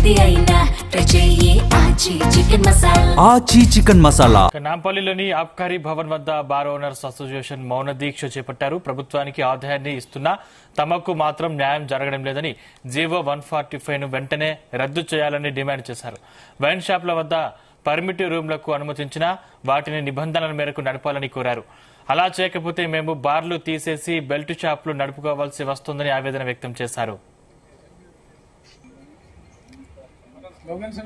ఏది అయినా ట్రై చెయ్యి ఆచి చికెన్ మసాలా. ఆచి చికెన్ మసాలా. నాంపల్లిలోని ఆబ్కారీ భవన్ వద్ద బార్ ఓనర్స్ అసోసియేషన్ మౌన దీక్ష చేపట్టారు. ప్రభుత్వానికి ఆదాయాన్ని ఇస్తున్నా తమకు మాత్రం న్యాయం జరగడం లేదని జీవో 145 ను వెంటనే రద్దు చేయాలని డిమాండ్ చేశారు. వైన్ షాప్ల వద్ద పర్మిట్ రూమ్లకు అనుమతించినా వాటిని నిబంధనల మేరకు నడపాలని కోరారు. అలా చేయకపోతే మేము బార్లు తీసేసి బెల్ట్ షాపులు నడుపుకోవాల్సి వస్తుందని ఆవేదన వ్యక్తం చేశారు. ఈరోజు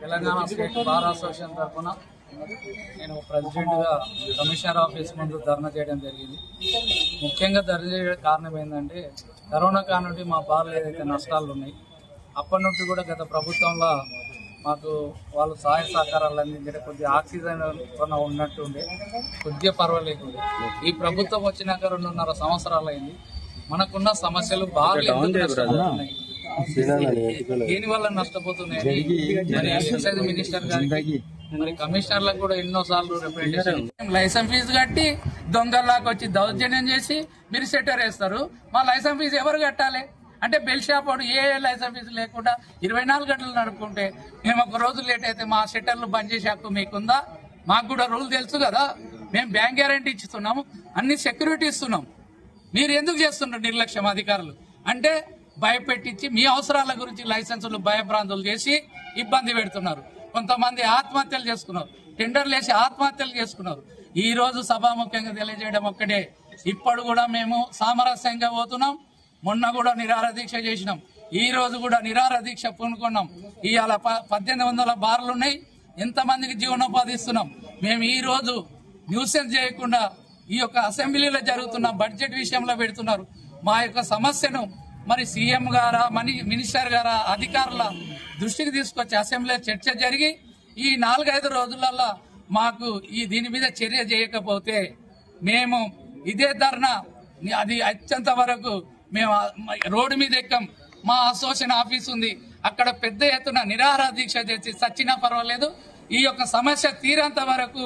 తెలంగాణ స్టేట్ బార్ అసోసియేషన్ తరఫున నేను ప్రెసిడెంట్గా కమిషనర్ ఆఫీస్ ముందు ధర్నా చేయడం జరిగింది. ముఖ్యంగా ధర్నా చేయడం కారణం ఏంటంటే కరోనా కానుండి మా బార్లు ఏదైతే నష్టాలు ఉన్నాయి అప్పటి నుండి కూడా గత ప్రభుత్వంలో మాకు వాళ్ళు సహాయ సహకారాలు అందించే కొద్దిగా ఆక్సిజన్ ఉన్నట్టు ఉండే కొద్దిగా పర్వాలేదు. ఈ ప్రభుత్వం వచ్చినాక 2.5 సంవత్సరాలు అయింది. మనకున్న సమస్యలు బాగా నష్టపోతున్నాయి. దేని వల్ల నష్టపోతున్నాయి మరి ఎక్సైజ్ మినిస్టర్ గారికి మరి కమిషనర్లకు కూడా ఎన్నోసార్లు రిప్రజెంటేషన్ లైసెన్స్ ఫీజు కట్టి దొంగల్లాగా వచ్చి దౌర్జన్యం చేసి మీరు షట్టర్ వేస్తారు. మా లైసెన్స్ ఫీజు ఎవరు కట్టాలి అంటే బెల్ షాప్ వాడు ఏ లైసెన్స్ ఫీజు లేకుండా 24 గంటలు నడుపుకుంటే మేము ఒక రోజు లేట్ అయితే మా షట్టర్లు బంద్ చేసే హక్కు మీకుందా? మాకు కూడా రూల్ తెలుసు కదా. మేము బ్యాంక్ గ్యారంటీ ఇస్తున్నాము, అన్ని సెక్యూరిటీ ఇస్తున్నాం. మీరు ఎందుకు చేస్తున్నారు నిర్లక్ష్యం? అధికారులు అంటే భయపెట్టించి మీ అవసరాల గురించి లైసెన్సులు భయభ్రాంతులు చేసి ఇబ్బంది పెడుతున్నారు. కొంతమంది ఆత్మహత్యలు చేసుకున్నారు, టెండర్లు వేసి ఆత్మహత్యలు చేసుకున్నారు. ఈ రోజు సభాముఖ్యంగా తెలియజేయడం ఒక్కటే, ఇప్పుడు కూడా మేము సామరస్యంగా పోతున్నాం. మొన్న కూడా నిరాహార దీక్ష చేసినాం, ఈ రోజు కూడా నిరాహార దీక్ష పూనుకున్నాం. ఇవాళ 1800 బార్లు ఉన్నాయి, ఎంతమందికి జీవనోపాధి ఇస్తున్నాం. మేము ఈ రోజు న్యూసెన్స్ చేయకుండా ఈ యొక్క అసెంబ్లీలో జరుగుతున్న బడ్జెట్ విషయంలో పెడుతున్నారు. మా యొక్క సమస్యను మరి సీఎం గారా మినిస్టర్ గారా అధికారుల దృష్టికి తీసుకొచ్చి అసెంబ్లీలో చర్చ జరిగి ఈ 4-5 రోజులలో మాకు దీని మీద చర్య చేయకపోతే మేము ఇదే ధర్నా అది అత్యంత వరకు మేము రోడ్డు మీద ఎక్కం. మా అసోసియేషన్ ఆఫీస్ ఉంది, అక్కడ పెద్ద ఎత్తున నిరాహార దీక్ష చేసి చచ్చినా పర్వాలేదు. ఈ యొక్క సమస్య తీరేంత వరకు